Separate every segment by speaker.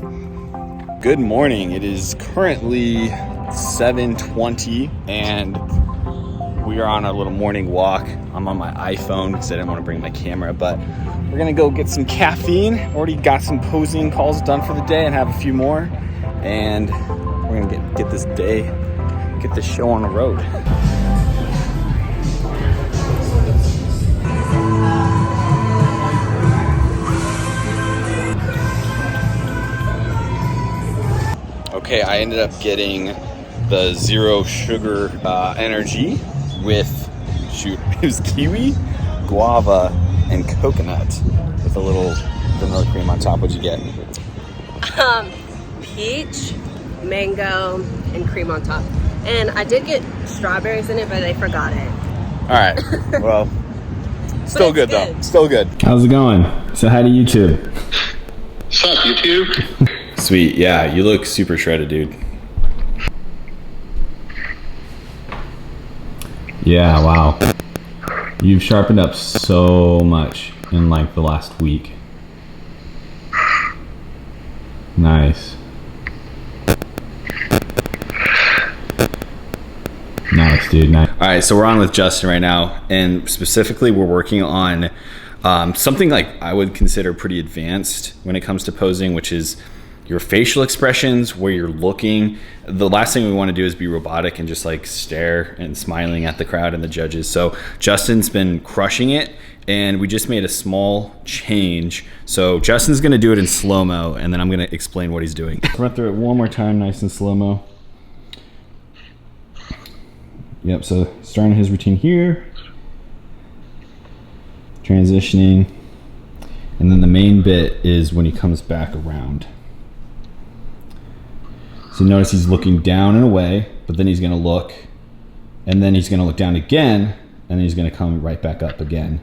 Speaker 1: Good morning. It is currently 7:20 and we are on a little morning walk. I'm on my iPhone because I didn't want to bring my camera, but we're gonna go get some caffeine. Already got some posing calls done for the day and have a few more, and we're gonna get this show on the road. Okay, I ended up getting the zero sugar energy with, it was kiwi, guava, and coconut with a little vanilla cream on top. What'd you get?
Speaker 2: Peach, mango, and cream on top. And I did get strawberries in it, but I forgot it.
Speaker 1: All right, well, still good though. Still good.
Speaker 3: How's it going? So hi to YouTube.
Speaker 4: What's up, YouTube?
Speaker 1: Sweet, yeah, you look super shredded, dude.
Speaker 3: Yeah, wow. You've sharpened up so much in like the last week. Nice. Nice, dude. Nice.
Speaker 1: All right, so we're on with Justin right now, and specifically we're working on something like I would consider pretty advanced when it comes to posing, which is your facial expressions, where you're looking. The last thing we want to do is be robotic and just like stare and smiling at the crowd and the judges. So Justin's been crushing it, and we just made a small change. So Justin's gonna do it in slow-mo, and then I'm gonna explain what he's doing.
Speaker 3: Run through it one more time, nice and slow-mo. Yep, so starting his routine here, transitioning, and then the main bit is when he comes back around. So notice he's looking down and away, but then he's gonna look, and then he's gonna look down again, and then he's gonna come right back up again.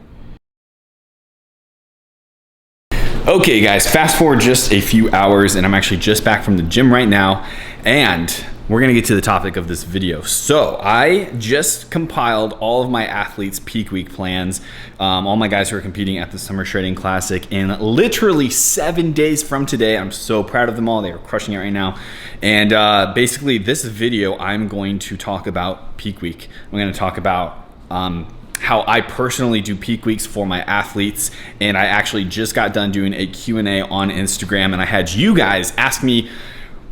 Speaker 1: Okay guys, fast forward just a few hours, and I'm actually just back from the gym right now, and we're gonna get to the topic of this video. So I just compiled all of my athletes' peak week plans, all my guys who are competing at the Summer Shredding Classic in literally 7 days from today. I'm so proud of them all. They are crushing it right now. And basically this video, I'm going to talk about peak week. I'm gonna talk about how I personally do peak weeks for my athletes. And I actually just got done doing a Q&A on Instagram, and I had you guys ask me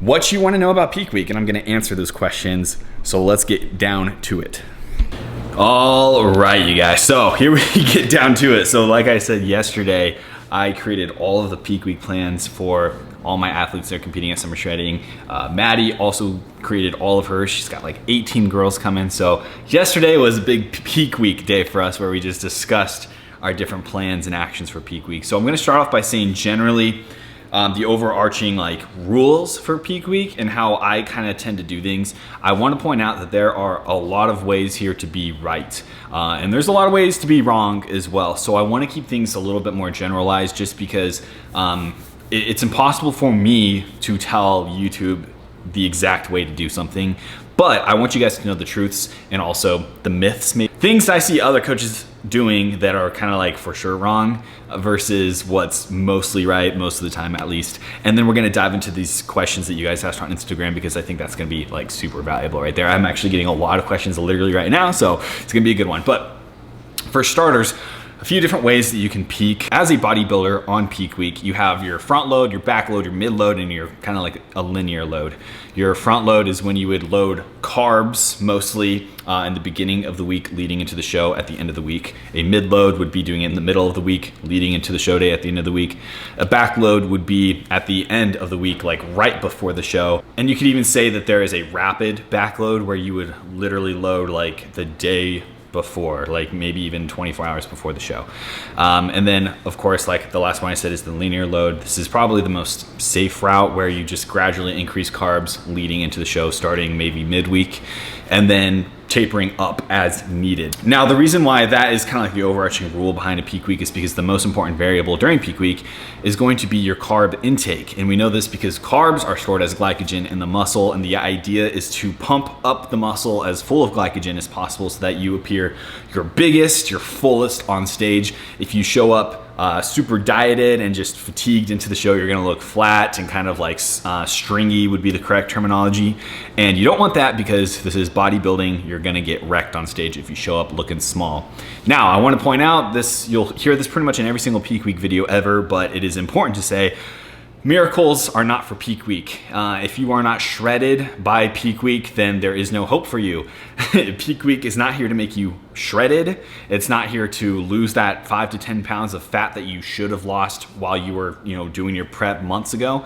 Speaker 1: what you want to know about peak week, and I'm going to answer those questions. So let's get down to it. All right, you guys, so here we get down to it. So like I said yesterday, I created all of the peak week plans for all my athletes that are competing at Summer Shredding. Maddie also created all of hers. She's got like 18 girls coming. So yesterday was a big peak week day for us, where we just discussed our different plans and actions for peak week. So I'm going to start off by saying generally the overarching like rules for peak week and how I kind of tend to do things. I want to point out that there are a lot of ways here to be right, and there's a lot of ways to be wrong as well. So I want to keep things a little bit more generalized, just because it's impossible for me to tell YouTube the exact way to do something. But I want you guys to know the truths and also the myths, maybe things I see other coaches doing that are kind of like for sure wrong versus what's mostly right, most of the time at least. And then we're gonna dive into these questions that you guys asked on Instagram, because I think that's gonna be like super valuable right there. I'm actually getting a lot of questions literally right now, so it's gonna be a good one. But for starters, a few different ways that you can peak as a bodybuilder on peak week. You have your front load, your back load, your mid load, and your kind of like a linear load. Your front load is when you would load carbs mostly in the beginning of the week leading into the show at the end of the week. A mid load would be doing it in the middle of the week leading into the show day at the end of the week. A back load would be at the end of the week, like right before the show. And you could even say that there is a rapid back load where you would literally load like the day before, like maybe even 24 hours before the show. And then of course, like the last one I said is the linear load. This is probably the most safe route, where you just gradually increase carbs leading into the show, starting maybe midweek, and then tapering up as needed. Now, the reason why that is kind of like the overarching rule behind a peak week is because the most important variable during peak week is going to be your carb intake. And we know this because carbs are stored as glycogen in the muscle, and the idea is to pump up the muscle as full of glycogen as possible so that you appear your biggest, your fullest on stage. If you show up super dieted and just fatigued into the show, you're gonna look flat and kind of like stringy would be the correct terminology. And you don't want that because this is bodybuilding. You're gonna get wrecked on stage if you show up looking small. Now, I wanna point out this, you'll hear this pretty much in every single peak week video ever, but it is important to say, miracles are not for peak week. If you are not shredded by peak week, then there is no hope for you. Peak week is not here to make you shredded. It's not here to lose that 5 to 10 pounds of fat that you should have lost while you were, doing your prep months ago.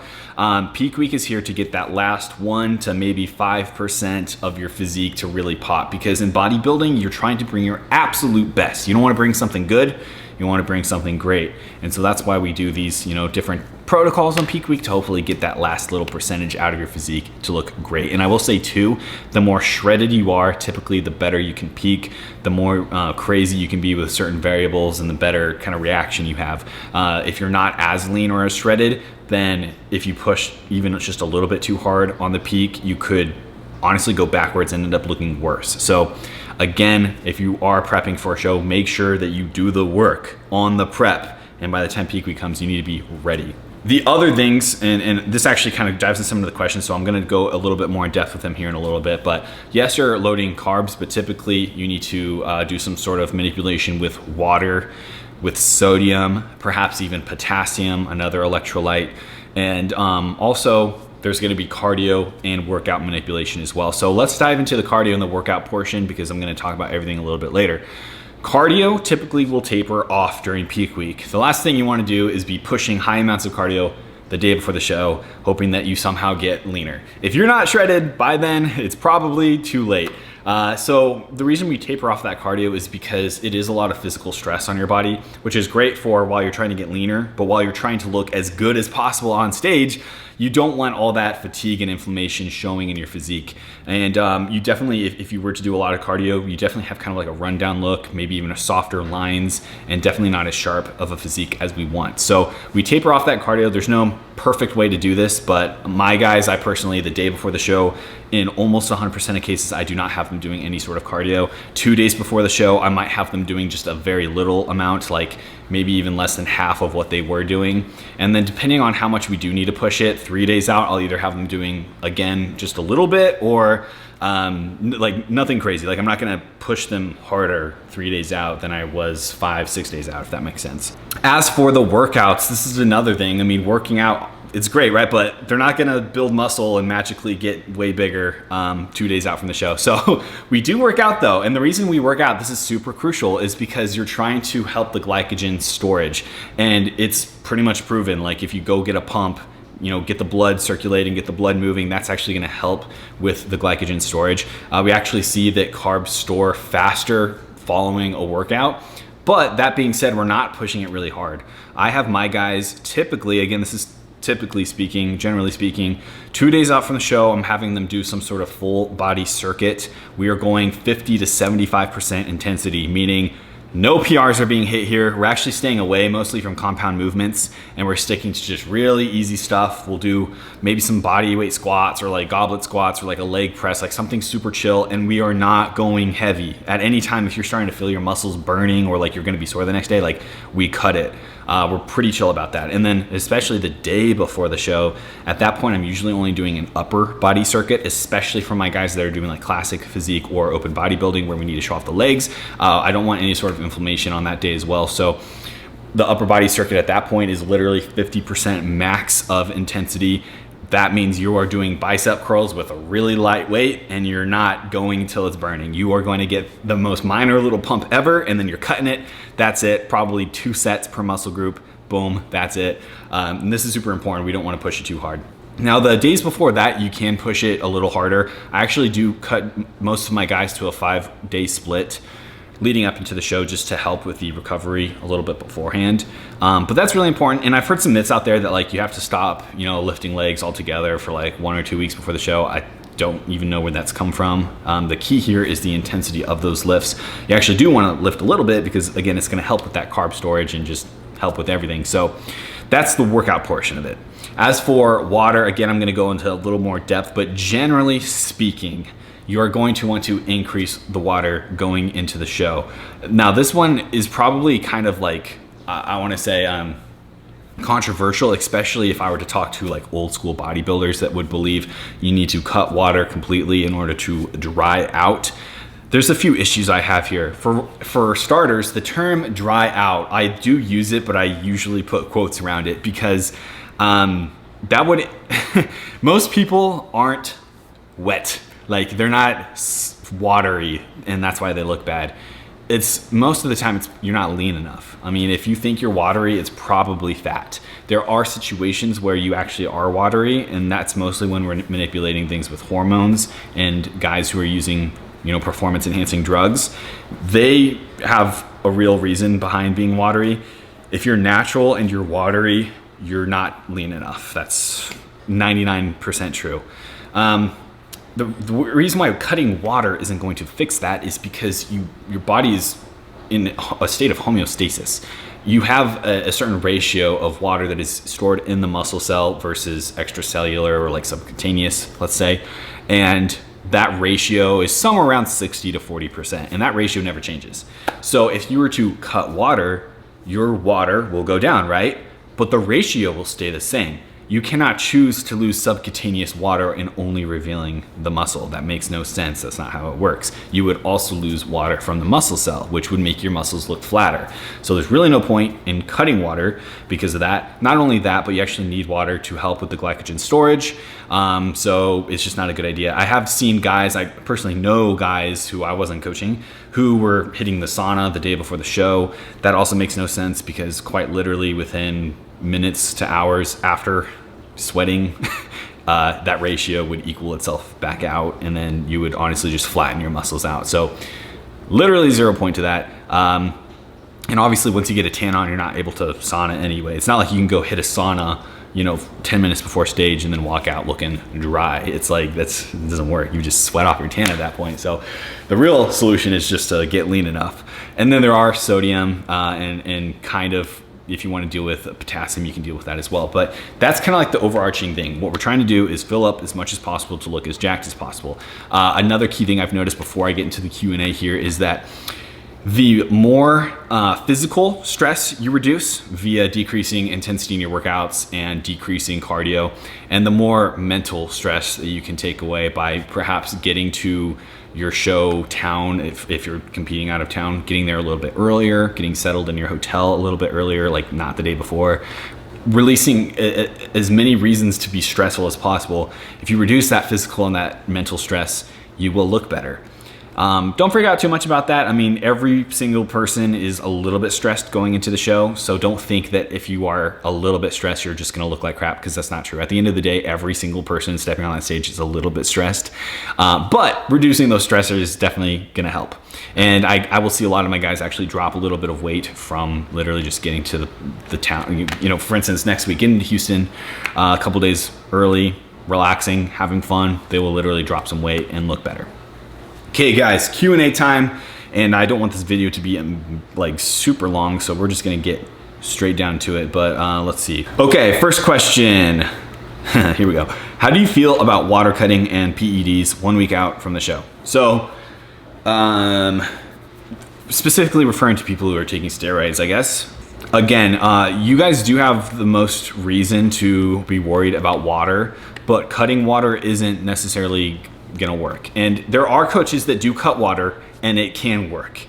Speaker 1: Peak week is here to get that last 1 to maybe 5% of your physique to really pop, because in bodybuilding, you're trying to bring your absolute best. You don't want to bring something good. You want to bring something great. And so that's why we do these, different protocols on peak week to hopefully get that last little percentage out of your physique to look great. And I will say too, the more shredded you are, typically the better you can peak, the more crazy you can be with certain variables, and the better kind of reaction you have. If you're not as lean or as shredded, then if you push even just a little bit too hard on the peak, you could honestly go backwards and end up looking worse. So again, if you are prepping for a show, make sure that you do the work on the prep. And by the time peak week comes, you need to be ready. The other things, and this actually kind of dives into some of the questions, so I'm gonna go a little bit more in depth with them here in a little bit, but yes, you're loading carbs, but typically you need to do some sort of manipulation with water, with sodium, perhaps even potassium, another electrolyte. And also, there's gonna be cardio and workout manipulation as well. So let's dive into the cardio and the workout portion, because I'm gonna talk about everything a little bit later. Cardio typically will taper off during peak week. The last thing you wanna do is be pushing high amounts of cardio the day before the show, hoping that you somehow get leaner. If you're not shredded by then, it's probably too late. So the reason we taper off that cardio is because it is a lot of physical stress on your body, which is great for while you're trying to get leaner, but while you're trying to look as good as possible on stage, you don't want all that fatigue and inflammation showing in your physique. And you definitely, if you were to do a lot of cardio, you definitely have kind of like a rundown look, maybe even a softer lines, and definitely not as sharp of a physique as we want. So we taper off that cardio. There's no perfect way to do this, but my guys, I personally, the day before the show, in almost 100% of cases, I do not have them doing any sort of cardio. 2 days before the show, I might have them doing just a very little amount, like maybe even less than half of what they were doing. And then depending on how much we do need to push it, 3 days out, I'll either have them doing, again, just a little bit, or like nothing crazy. Like I'm not gonna push them harder 3 days out than I was 5, 6 days out, if that makes sense. As for the workouts, this is another thing. I mean, working out, it's great, right? But they're not gonna build muscle and magically get way bigger 2 days out from the show. So we do work out though. And the reason we work out, this is super crucial, is because you're trying to help the glycogen storage. And it's pretty much proven, like if you go get a pump, get the blood circulating, get the blood moving, that's actually gonna help with the glycogen storage. We actually see that carbs store faster following a workout. But that being said, we're not pushing it really hard. I have my guys typically, again, this is typically speaking, generally speaking, 2 days out from the show, I'm having them do some sort of full body circuit. We are going 50 to 75% intensity, meaning no PRs are being hit here. We're actually staying away mostly from compound movements, and we're sticking to just really easy stuff. We'll do maybe some body weight squats or like goblet squats or like a leg press, like something super chill, and we are not going heavy. At any time, if you're starting to feel your muscles burning or like you're gonna be sore the next day, like we cut it. We're pretty chill about that. And then especially the day before the show, at that point, I'm usually only doing an upper body circuit, especially for my guys that are doing like classic physique or open bodybuilding where we need to show off the legs. I don't want any sort of inflammation on that day as well. So the upper body circuit at that point is literally 50% max of intensity. That means you are doing bicep curls with a really light weight, and you're not going until it's burning. You are going to get the most minor little pump ever, and then you're cutting it. That's it. Probably 2 sets per muscle group. Boom, that's it. And this is super important. We don't want to push it too hard. Now, the days before that, you can push it a little harder. I actually do cut most of my guys to a 5-day split leading up into the show, just to help with the recovery a little bit beforehand. But that's really important. And I've heard some myths out there that like you have to stop, lifting legs altogether for like 1 or 2 weeks before the show. I don't even know where that's come from. The key here is the intensity of those lifts. You actually do want to lift a little bit because again, it's going to help with that carb storage and just help with everything. So that's the workout portion of it. As for water, again, I'm going to go into a little more depth, but generally speaking, you are going to want to increase the water going into the show. Now, this one is probably kind of like I want to say controversial, especially if I were to talk to like old school bodybuilders that would believe you need to cut water completely in order to dry out. There's a few issues I have here. For starters, the term dry out, I do use it, but I usually put quotes around it because that would, most people aren't wet. Like they're not watery, and that's why they look bad. It's most of the time you're not lean enough. I mean, if you think you're watery, it's probably fat. There are situations where you actually are watery, and that's mostly when we're manipulating things with hormones, and guys who are using, performance enhancing drugs, they have a real reason behind being watery. If you're natural and you're watery, you're not lean enough. That's 99% true. The reason why cutting water isn't going to fix that is because your body is in a state of homeostasis. You have a certain ratio of water that is stored in the muscle cell versus extracellular or like subcutaneous, let's say. And that ratio is somewhere around 60 to 40%. And that ratio never changes. So if you were to cut water, your water will go down, right? But the ratio will stay the same. You cannot choose to lose subcutaneous water and only revealing the muscle. That makes no sense. That's not how it works. You would also lose water from the muscle cell, which would make your muscles look flatter. So there's really no point in cutting water because of that. Not only that, but you actually need water to help with the glycogen storage. So it's just not a good idea. I have seen guys, I personally know guys who I wasn't coaching, who were hitting the sauna the day before the show. That also makes no sense because quite literally within minutes to hours after sweating, that ratio would equal itself back out, and then you would honestly just flatten your muscles out. So literally 0 point to that. And obviously once you get a tan on, you're not able to sauna anyway. It's not like you can go hit a sauna 10 minutes before stage and then walk out looking dry. It's like, it doesn't work. You just sweat off your tan at that point. So the real solution is just to get lean enough. And then there are sodium and kind of, if you want to deal with potassium, you can deal with that as well. But that's kind of like the overarching thing. What we're trying to do is fill up as much as possible to look as jacked as possible. Another key thing I've noticed before I get into the Q&A here is that the more physical stress you reduce via decreasing intensity in your workouts and decreasing cardio, and the more mental stress that you can take away by perhaps getting to your show town, if you're competing out of town, getting there a little bit earlier, getting settled in your hotel a little bit earlier, like not the day before, releasing as many reasons to be stressful as possible. If you reduce that physical and that mental stress, you will look better. Don't freak out too much about that. I mean, every single person is a little bit stressed going into the show. So don't think that if you are a little bit stressed, you're just going to look like crap, because that's not true. At the end of the day, every single person stepping on that stage is a little bit stressed. But reducing those stressors is definitely going to help. And I will see a lot of my guys actually drop a little bit of weight from literally just getting to the town. For instance, next week in Houston, a couple days early, relaxing, having fun, they will literally drop some weight and look better. Okay guys, Q&A time, and I don't want this video to be like super long, so we're just gonna get straight down to it, but let's see. Okay, first question. Here we go. How do you feel about water cutting and PEDs 1 week out from the show? So, specifically referring to people who are taking steroids, I guess. Again, you guys do have the most reason to be worried about water, but cutting water isn't necessarily gonna work. And there are coaches that do cut water and it can work.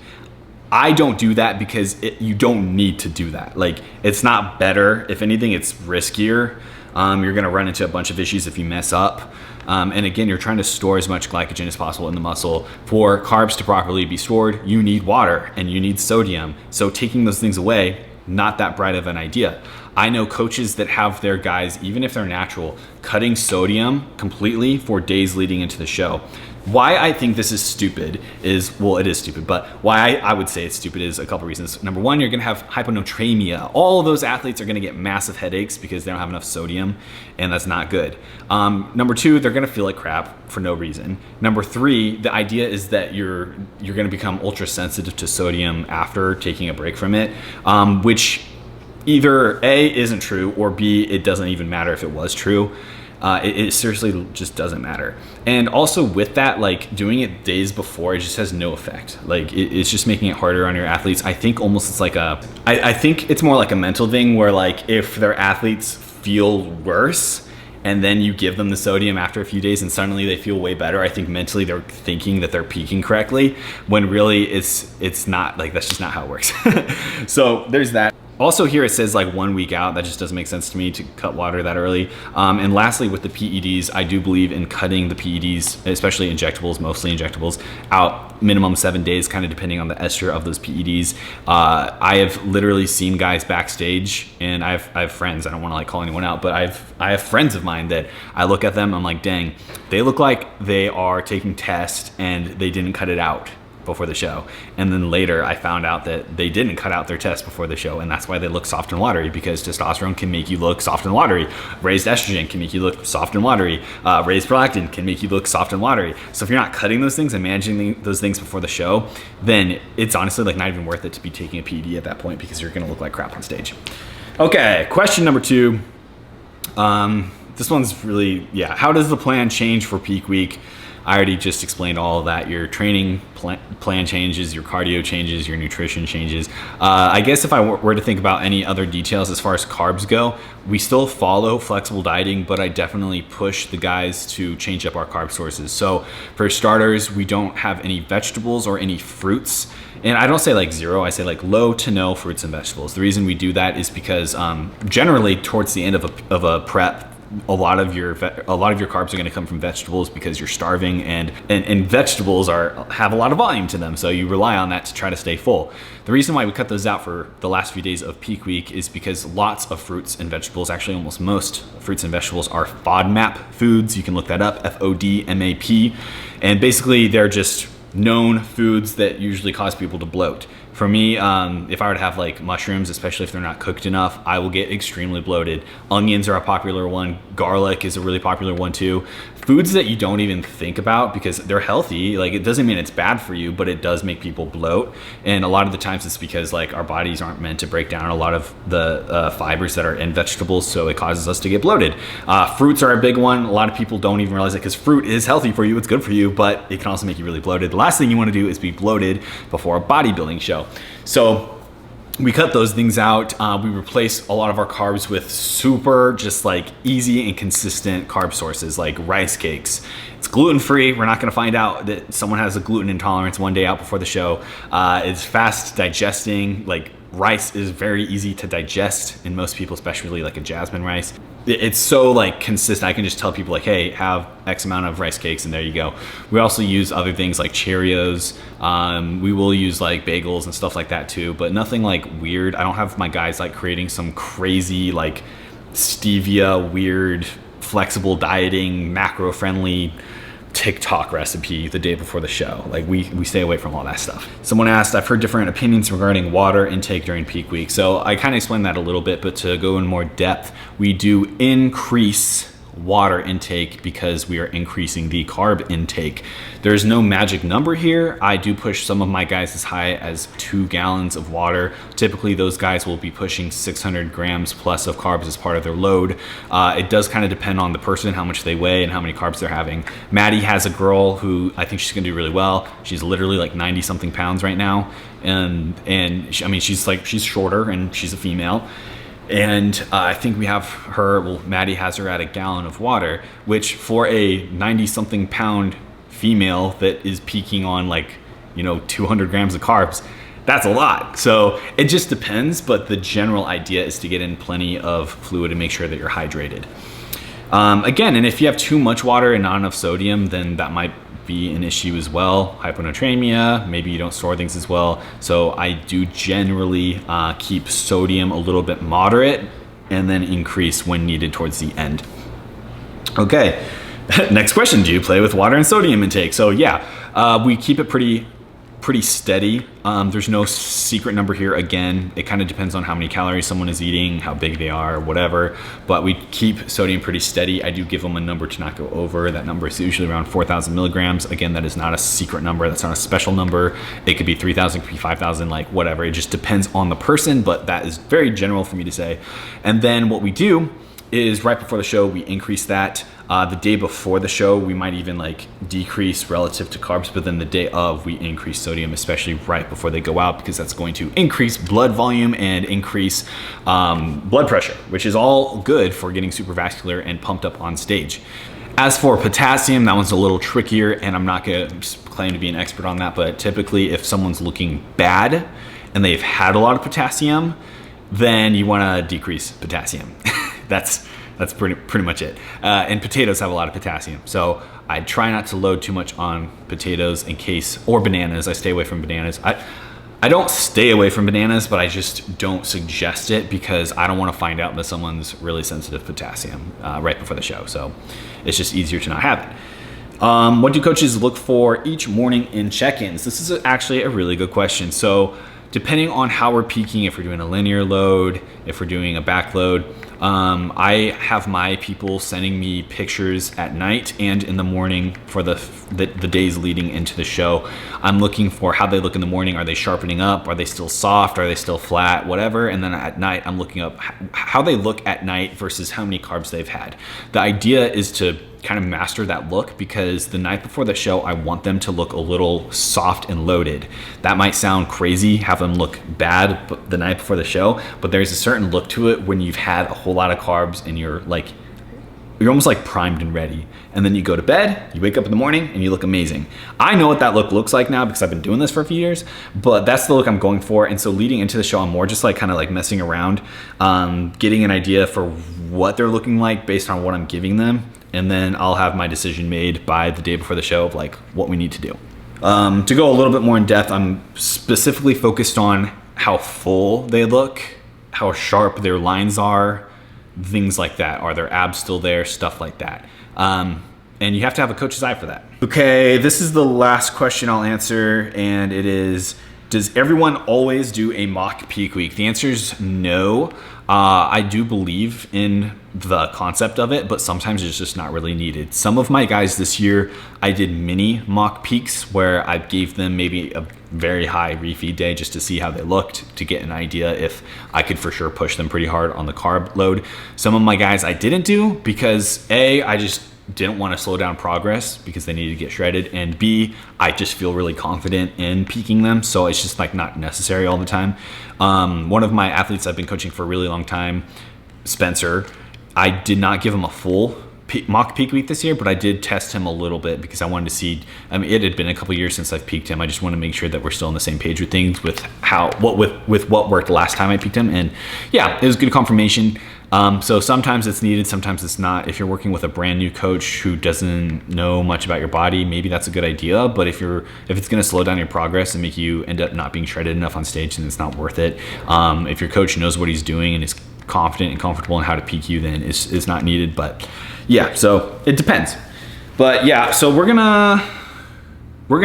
Speaker 1: I don't do that because you don't need to do that. Like, it's not better. If anything, it's riskier. You're gonna run into a bunch of issues if you mess up. And again, you're trying to store as much glycogen as possible in the muscle. For carbs to properly be stored, you need water and you need sodium. So taking those things away, not that bright of an idea. I know coaches that have their guys, even if they're natural, cutting sodium completely for days leading into the show. Why I think this is stupid is, well, it is stupid, but why I would say it's stupid is a couple reasons. Number one, you're gonna have hyponatremia. All of those athletes are gonna get massive headaches because they don't have enough sodium, and that's not good. Number two, they're gonna feel like crap for no reason. Number three, the idea is that you're gonna become ultra sensitive to sodium after taking a break from it, which either A, isn't true, or B, it doesn't even matter if it was true. It seriously just doesn't matter. And also with that, like doing it days before, it just has no effect. Like it's just making it harder on your athletes. I think almost it's like I think it's more like a mental thing where like if their athletes feel worse and then you give them the sodium after a few days and suddenly they feel way better, I think mentally they're thinking that they're peaking correctly when really it's not. Like that's just not how it works. So there's that. Also here it says like 1 week out. That just doesn't make sense to me to cut water that early. And lastly, with the PEDs, I do believe in cutting the PEDs, especially injectables, mostly injectables, out minimum 7 days, kind of depending on the ester of those PEDs. I have literally seen guys backstage, and I have friends. I don't want to like call anyone out, but I have friends of mine that I look at them, I'm like, dang, they look like they are taking tests and they didn't cut it out before the show. And then later I found out that they didn't cut out their test before the show, and that's why they look soft and watery, because testosterone can make you look soft and watery. Raised estrogen can make you look soft and watery. Raised prolactin can make you look soft and watery. So if you're not cutting those things and managing those things before the show, then it's honestly like not even worth it to be taking a PED at that point, because you're gonna look like crap on stage. Okay, question number 2. This one's really, how does the plan change for peak week? I already just explained all of that. Your training plan changes, your cardio changes, your nutrition changes. I guess if I were to think about any other details as far as carbs go, we still follow flexible dieting, but I definitely push the guys to change up our carb sources. So for starters, we don't have any vegetables or any fruits. And I don't say like zero, I say like low to no fruits and vegetables. The reason we do that is because generally towards the end of a prep, a lot of your carbs are going to come from vegetables because you're starving, and vegetables have a lot of volume to them, so you rely on that to try to stay full. The reason why we cut those out for the last few days of peak week is because lots of fruits and vegetables, actually almost most fruits and vegetables, are FODMAP foods. You can look that up, FODMAP, and basically they're just known foods that usually cause people to bloat. For me, if I were to have like mushrooms, especially if they're not cooked enough, I will get extremely bloated. Onions are a popular one. Garlic is a really popular one too. Foods that you don't even think about because they're healthy. Like it doesn't mean it's bad for you, but it does make people bloat. And a lot of the times it's because like our bodies aren't meant to break down a lot of the fibers that are in vegetables, so it causes us to get bloated. Fruits are a big one. A lot of people don't even realize it because fruit is healthy for you. It's good for you, but it can also make you really bloated. The last thing you want to do is be bloated before a bodybuilding show. So we cut those things out. We replace a lot of our carbs with super just like easy and consistent carb sources like rice cakes. It's gluten-free. We're not going to find out that someone has a gluten intolerance one day out before the show. It's fast digesting. Like rice is very easy to digest in most people, especially like a jasmine rice. It's so like consistent. I can just tell people like, hey, have X amount of rice cakes and there you go. We also use other things like Cheerios. We will use like bagels and stuff like that too, but nothing like weird. I don't have my guys like creating some crazy like stevia, weird, flexible dieting, macro friendly TikTok recipe the day before the show. Like we stay away from all that stuff. Someone asked, I've heard different opinions regarding water intake during peak week. So I kind of explained that a little bit, but to go in more depth, we do increase water intake because we are increasing the carb intake. There's no magic number here. I do push some of my guys as high as 2 gallons of water. Typically those guys will be pushing 600 grams plus of carbs as part of their load. It does kind of depend on the person, how much they weigh and how many carbs they're having. Maddie has a girl who I think she's gonna do really well. She's literally like 90 something pounds right now. And I mean, she's shorter and she's a female. And I think we have her, well, Maddie has her at 1 gallon of water, which for a 90 something pound female that is peaking on like, 200 grams of carbs, that's a lot. So it just depends, but the general idea is to get in plenty of fluid and make sure that you're hydrated. Again, and if you have too much water and not enough sodium, then that might be an issue as well. Hyponatremia, maybe you don't store things as well. So I do generally keep sodium a little bit moderate and then increase when needed towards the end. Okay, next question, do you play with water and sodium intake? So yeah, we keep it pretty pretty steady. There's no secret number here. Again, it kind of depends on how many calories someone is eating, how big they are, whatever. But we keep sodium pretty steady. I do give them a number to not go over. That number is usually around 4,000 milligrams. Again, that is not a secret number. That's not a special number. It could be 3,000, could be 5,000, like whatever. It just depends on the person, but that is very general for me to say. And then what we do is right before the show, we increase that. The day before the show, we might even like decrease relative to carbs, but then the day of, we increase sodium, especially right before they go out, because that's going to increase blood volume and increase blood pressure, which is all good for getting super vascular and pumped up on stage. As for potassium, that one's a little trickier, and I'm not gonna claim to be an expert on that, but typically if someone's looking bad and they've had a lot of potassium, then you wanna decrease potassium. That's pretty much it. And potatoes have a lot of potassium, so I try not to load too much on potatoes or bananas. I stay away from bananas. I don't stay away from bananas, but I just don't suggest it because I don't want to find out that someone's really sensitive to potassium right before the show. So it's just easier to not have it. What do coaches look for each morning in check-ins? This is actually a really good question. So depending on how we're peaking, if we're doing a linear load, if we're doing a back load, I have my people sending me pictures at night and in the morning for the days leading into the show. I'm looking for how they look in the morning. Are they sharpening up? Are they still soft? Are they still flat? Whatever. And then at night, I'm looking up how they look at night versus how many carbs they've had. The idea is to kind of master that look, because the night before the show, I want them to look a little soft and loaded. That might sound crazy, have them look bad the night before the show, but there's a certain look to it when you've had a whole lot of carbs and you're almost like primed and ready. And then you go to bed, you wake up in the morning and you look amazing. I know what that look looks like now because I've been doing this for a few years, but that's the look I'm going for. And so leading into the show, I'm more just like kind of like messing around, getting an idea for what they're looking like based on what I'm giving them. And then I'll have my decision made by the day before the show of like what we need to do. To go a little bit more in depth, I'm specifically focused on how full they look, how sharp their lines are, things like that. Are their abs still there? Stuff like that. And you have to have a coach's eye for that. Okay, this is the last question I'll answer, and it is, does everyone always do a mock peak week? The answer is no. I do believe in the concept of it, but sometimes it's just not really needed. Some of my guys this year, I did mini mock peaks where I gave them maybe a very high refeed day just to see how they looked, to get an idea if I could for sure push them pretty hard on the carb load. Some of my guys I didn't do because A, I just didn't want to slow down progress because they needed to get shredded, and B, I just feel really confident in peaking them, so it's just like not necessary all the time. One of my athletes I've been coaching for a really long time, Spencer, I did not give him a full mock peak week this year, but I did test him a little bit because I wanted to see, I mean, it had been a couple years since I've peaked him. I just want to make sure that we're still on the same page with things, with what worked last time I peaked him. And yeah, it was good confirmation. So sometimes it's needed, sometimes it's not. If you're working with a brand new coach who doesn't know much about your body, maybe that's a good idea. But if it's going to slow down your progress and make you end up not being shredded enough on stage, then it's not worth it. If your coach knows what he's doing and is confident and comfortable in how to peak you, then it's not needed. But yeah, so it depends. But yeah, so we're gonna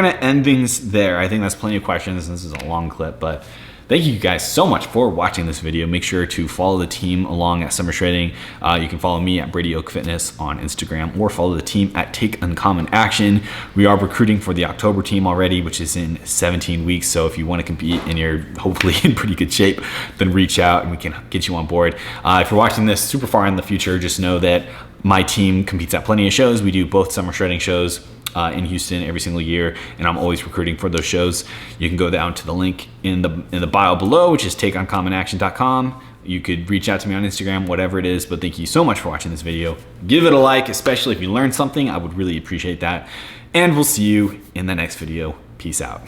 Speaker 1: end things there. I think that's plenty of questions. This is a long clip, but thank you guys so much for watching this video. Make sure to follow the team along at Summer Shredding. You can follow me at bradyoakfitness on Instagram, or follow the team at Take Uncommon Action. We are recruiting for the October team already, which is in 17 weeks. So if you want to compete and you're hopefully in pretty good shape, then reach out and we can get you on board. If you're watching this super far in the future, just know that my team competes at plenty of shows. We do both Summer Shredding shows in Houston every single year, and I'm always recruiting for those shows. You can go down to the link in the bio below, which is takeuncommonaction.com. You could reach out to me on Instagram, whatever it is. But thank you so much for watching this video. Give it a like, especially if you learned something. I would really appreciate that. And we'll see you in the next video. Peace out.